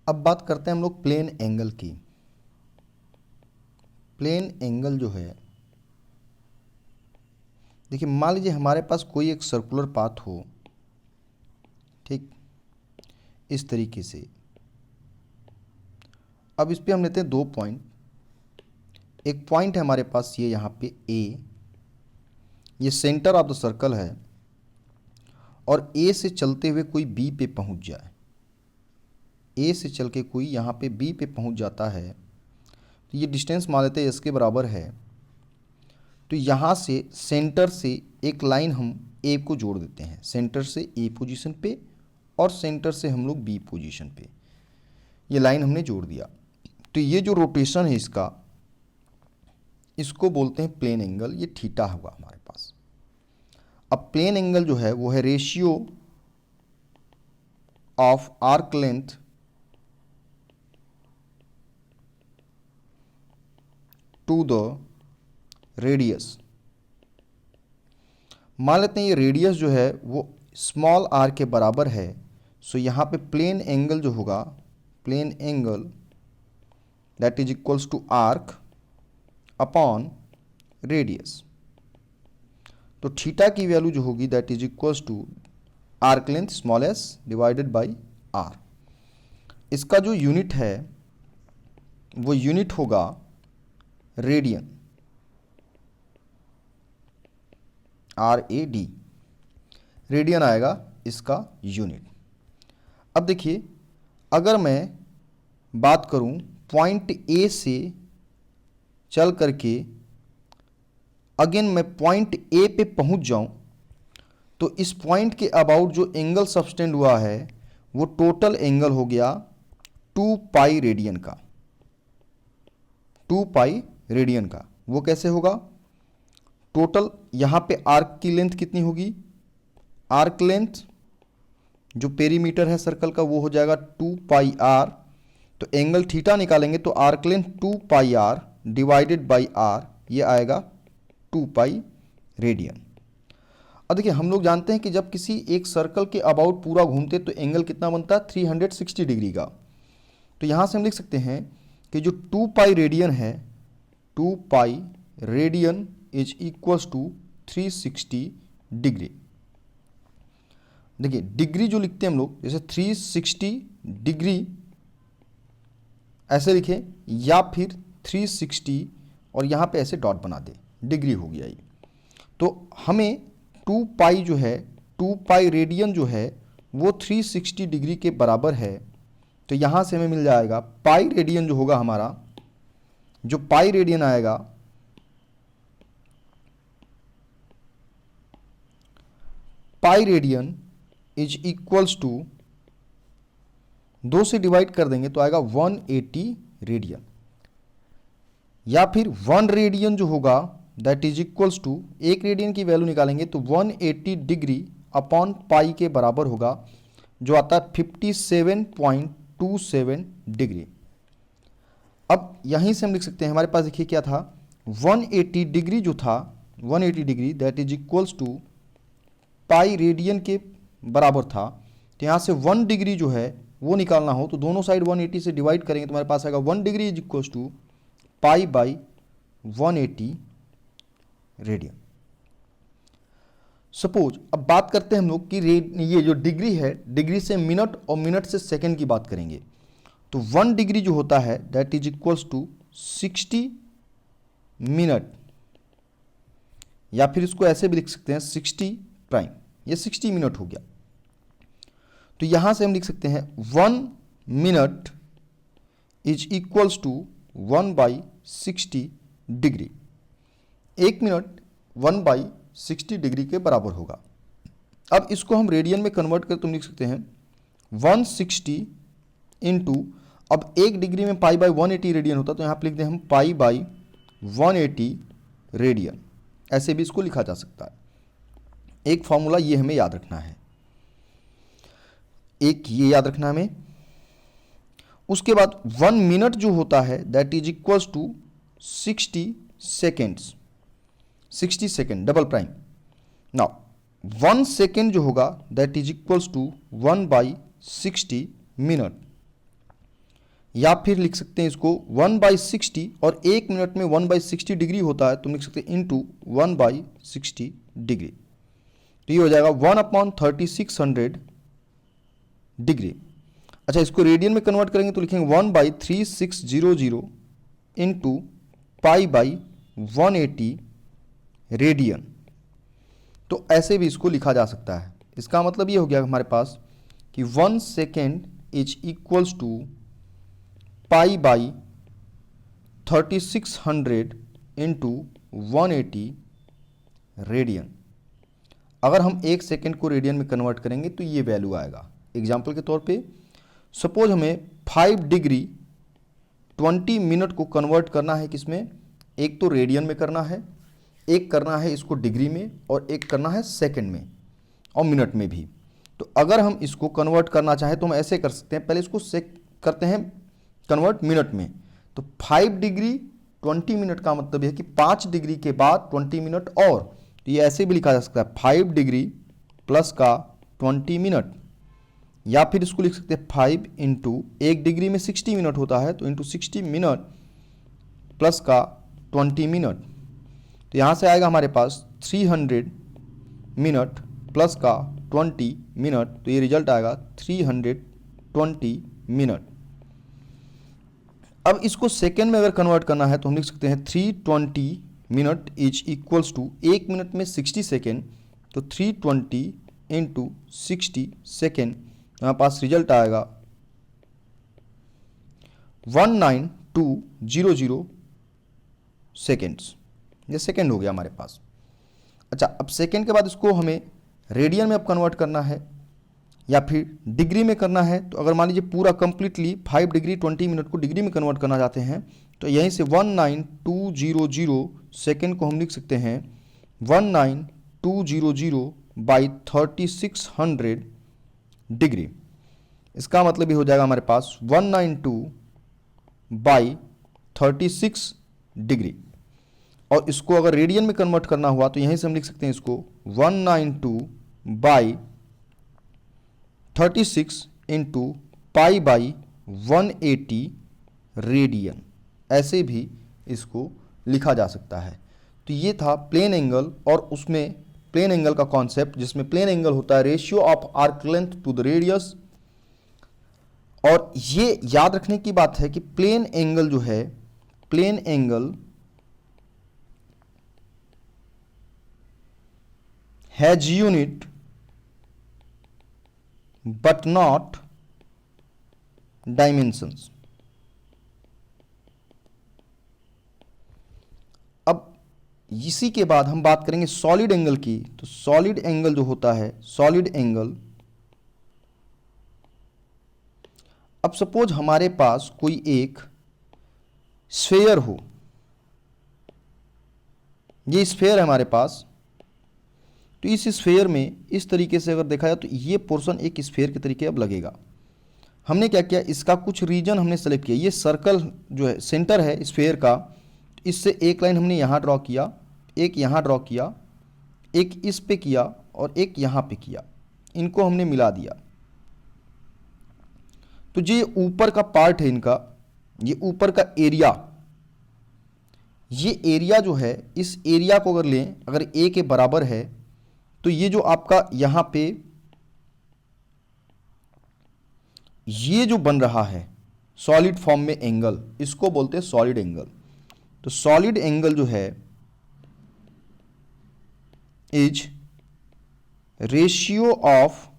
अब बात करते हैं हम लोग प्लेन एंगल की। प्लेन एंगल जो है, देखिए मान लीजिए हमारे पास कोई एक सर्कुलर पाथ हो, ठीक, इस तरीके से। अब इस पे हम लेते हैं 2 पॉइंट। एक पॉइंट है हमारे पास ये यहाँ पे ए, ये सेंटर ऑफ द सर्कल है, और ए से चलते हुए कोई बी पे पहुँच जाए। ए से चल के कोई यहाँ पे बी पे पहुँच जाता है, तो ये डिस्टेंस मान लेते हैं इसके बराबर है। तो यहाँ से सेंटर से एक लाइन हम ए को जोड़ देते हैं, सेंटर से ए पोजीशन पे और सेंटर से हम लोग बी पोजीशन पे, ये लाइन हमने जोड़ दिया। तो ये जो रोटेशन है इसका, इसको बोलते हैं प्लेन एंगल। ये थीटा होगा हमारे पास। अब प्लेन एंगल जो है वो है ratio of arc length to the radius. मान लेते हैं ये रेडियस जो है वो स्मॉल आर के बराबर है। सो यहाँ पे प्लेन एंगल जो होगा, plane angle that is equals to arc upon radius. तो थीटा की वैल्यू जो होगी that is equals to arc length small s divided by r. इसका जो यूनिट है वो यूनिट होगा रेडियन, RAD, रेडियन आएगा इसका यूनिट। अब देखिए अगर मैं बात करूं पॉइंट ए से चल करके अगेन मैं पॉइंट ए पे पहुंच जाऊं, तो इस पॉइंट के अबाउट जो एंगल सब्सटेंड हुआ है वो टोटल एंगल हो गया 2 पाई रेडियन का। 2 पाई रेडियन का वो कैसे होगा? टोटल यहाँ पे आर्क की लेंथ कितनी होगी? आर्क लेंथ जो पेरीमीटर है सर्कल का वो हो जाएगा 2 पाई आर। तो एंगल थीटा निकालेंगे तो arc length 2 pi r divided by r, ये आएगा 2 पाई रेडियन। अब देखिए हम लोग जानते हैं कि जब किसी एक सर्कल के अबाउट पूरा घूमते तो एंगल कितना बनता है? 360 डिग्री का। तो यहाँ से हम लिख सकते हैं कि जो 2 पाई रेडियन है, 2 pi radian is equals to 360 degree. देखिए डिग्री जो लिखते हैं हम लोग, जैसे 360 डिग्री ऐसे लिखें, या फिर 360 और यहाँ पे ऐसे डॉट बना दे, डिग्री हो गया ये। तो हमें 2 पाई जो है, 2 पाई रेडियन जो है वो 360 डिग्री के बराबर है। तो यहाँ से हमें मिल जाएगा पाई रेडियन जो होगा हमारा, जो पाई रेडियन आएगा pi radian is equals to 2 से डिवाइड कर देंगे तो आएगा 180 रेडियन, या फिर 1 रेडियन जो होगा दैट इज इक्वल्स टू, एक रेडियन की वैल्यू निकालेंगे तो 180 डिग्री अपॉन पाई के बराबर होगा, जो आता है 57.27 डिग्री। अब यहीं से हम लिख सकते हैं, हमारे पास देखिए क्या था, 180 डिग्री जो था, 180 degree that is equals to pi radian के बराबर था। तो यहाँ से 1 डिग्री जो है वो निकालना हो तो दोनों साइड 180 से डिवाइड करेंगे तो हमारे पास आएगा 1 degree is equals to pi by 180 radian. Suppose अब बात करते हैं हम लोग कि ये जो डिग्री है, डिग्री से मिनट और मिनट से सेकंड की बात करेंगे। तो 1 डिग्री जो होता है that is equals to 60 minute, या फिर इसको ऐसे भी लिख सकते हैं 60 प्राइम, ये 60 मिनट हो गया। तो यहां से हम लिख सकते हैं 1 minute is equals to 1 by 60 degree. 1 minute 1 by 60 degree के बराबर होगा। अब इसको हम रेडियन में कन्वर्ट कर तुम लिख सकते हैं 160 इंटू, अब 1 डिग्री में पाई बाई 180 रेडियन होता, तो यहाँ पे लिख दें हम पाई बाई 180 रेडियन। ऐसे भी इसको लिखा जा सकता है। एक फॉर्मूला ये हमें याद रखना है, एक ये याद रखना हमें। उसके बाद 1 मिनट जो होता है that is equals to 60 seconds, 60 second double prime. Now 1 second जो होगा that is equals to 1 by 60 minute. या फिर लिख सकते हैं इसको 1/60, और 1 मिनट में 1/60 डिग्री होता है, तो लिख सकते हैं इंटू 1/60 डिग्री। तो ये हो जाएगा 1/3600 डिग्री। अच्छा, इसको रेडियन में कन्वर्ट करेंगे तो लिखेंगे 1/3600 इंटू π/180 रेडियन। तो ऐसे भी इसको लिखा जा सकता है। इसका मतलब ये हो गया हमारे पास कि 1 second is equals to π/3600 into 180 radian. अगर हम 1 सेकेंड को रेडियन में कन्वर्ट करेंगे तो ये वैल्यू आएगा। एग्जाम्पल के तौर पे सपोज हमें 5 डिग्री 20 मिनट को कन्वर्ट करना है, किसमें? एक तो रेडियन में करना है, एक करना है इसको डिग्री में, और एक करना है सेकंड में और मिनट में भी। तो अगर हम इसको कन्वर्ट करना चाहें तो हम ऐसे कर सकते हैं, पहले इसको करते हैं कन्वर्ट मिनट में। तो 5 डिग्री 20 मिनट का मतलब है कि 5 डिग्री के बाद 20 मिनट और, तो ये ऐसे भी लिखा जा सकता है 5 डिग्री प्लस का 20 मिनट, या फिर इसको लिख सकते हैं 5 इंटू 1 डिग्री में 60 मिनट होता है, तो इंटू 60 मिनट प्लस का 20 मिनट। तो यहाँ से आएगा हमारे पास 300 मिनट प्लस का 20 मिनट, तो ये रिजल्ट आएगा 320 मिनट। अब इसको सेकेंड में अगर कन्वर्ट करना है तो हम लिख सकते हैं 320 minute is equals to 1 minute में 60 सेकेंड, तो 320 इंटू 60 सेकेंड, हमारे पास रिजल्ट आएगा 19200 सेकेंड्स। ये सेकेंड हो गया हमारे पास। अच्छा, अब सेकेंड के बाद इसको हमें रेडियन में अब कन्वर्ट करना है या फिर डिग्री में करना है। तो अगर मान लीजिए पूरा कंप्लीटली 5 डिग्री 20 मिनट को डिग्री में कन्वर्ट करना चाहते हैं तो यहीं से 19200 सेकेंड को हम लिख सकते हैं 19200 बाई 3600 डिग्री। इसका मतलब ये हो जाएगा हमारे पास 192 बाई 36 डिग्री। और इसको अगर रेडियन में कन्वर्ट करना हुआ तो यहीं से हम लिख सकते हैं इसको 192 बाई 36 इंटू π/180 रेडियन। ऐसे भी इसको लिखा जा सकता है। तो ये था प्लेन एंगल, और उसमें प्लेन एंगल का कॉन्सेप्ट, जिसमें प्लेन एंगल होता है ratio of arc length to the radius. और ये याद रखने की बात है कि प्लेन एंगल जो है, plane angle has unit but not dimensions. अब इसी के बाद हम बात करेंगे सॉलिड एंगल की। तो सॉलिड एंगल जो होता है, सॉलिड एंगल, अब सपोज हमारे पास कोई एक स्फेयर हो, ये स्फेयर है हमारे पास। तो इस स्फेयर में इस तरीके से अगर देखा जाए तो ये पोर्शन एक स्फेयर के तरीके अब लगेगा। हमने क्या किया, इसका कुछ रीजन हमने सेलेक्ट किया। ये सर्कल जो है सेंटर है स्फेयर का, इससे एक लाइन हमने यहाँ ड्रॉ किया, एक यहाँ ड्रॉ किया, एक इस पे किया और एक यहाँ पे किया, इनको हमने मिला दिया। तो ये ऊपर का पार्ट है इनका, ये ऊपर का एरिया, ये एरिया जो है, इस एरिया को अगर लें, अगर ए के बराबर है, तो ये जो आपका यहाँ पे ये जो बन रहा है सॉलिड फॉर्म में एंगल, इसको बोलते हैं सॉलिड एंगल। तो सॉलिड एंगल जो है is ratio of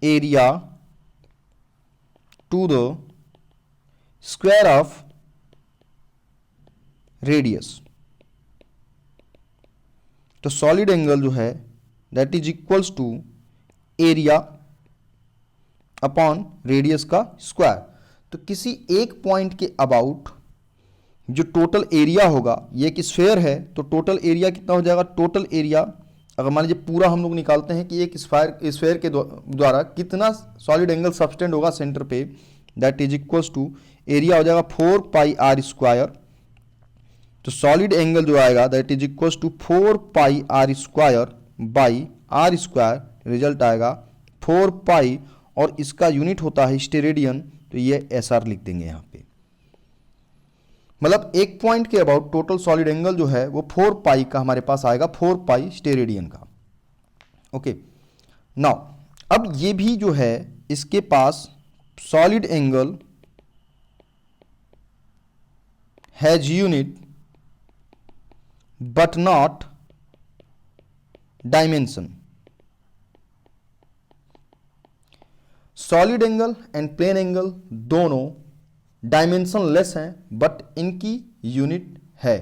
area to the square of radius. तो सॉलिड एंगल जो है that is equals to area upon radius का स्क्वायर। तो किसी एक पॉइंट के अबाउट जो टोटल एरिया होगा, ये एक स्फेयर है तो टोटल एरिया कितना हो जाएगा, टोटल एरिया अगर मान लीजिए पूरा हम लोग निकालते हैं कि एक स्फेयर के द्वारा कितना सॉलिड एंगल सबटेंड होगा सेंटर पे, that is equals to area हो जाएगा 4πr²। तो सॉलिड एंगल जो आएगा that is equals to 4πr² by r², result आएगा 4π, और इसका यूनिट होता है स्टेरेडियन, तो ये एस आर लिख देंगे यहाँ पे। मतलब एक पॉइंट के अबाउट टोटल सॉलिड एंगल जो है वो 4 पाई का हमारे पास आएगा, 4 पाई स्टेरेडियन का। ओके नाउ अब ये भी जो है इसके पास solid angle has unit but not dimension. Solid angle and plane angle दोनों डायमेंशन लेस हैं बट इनकी यूनिट है।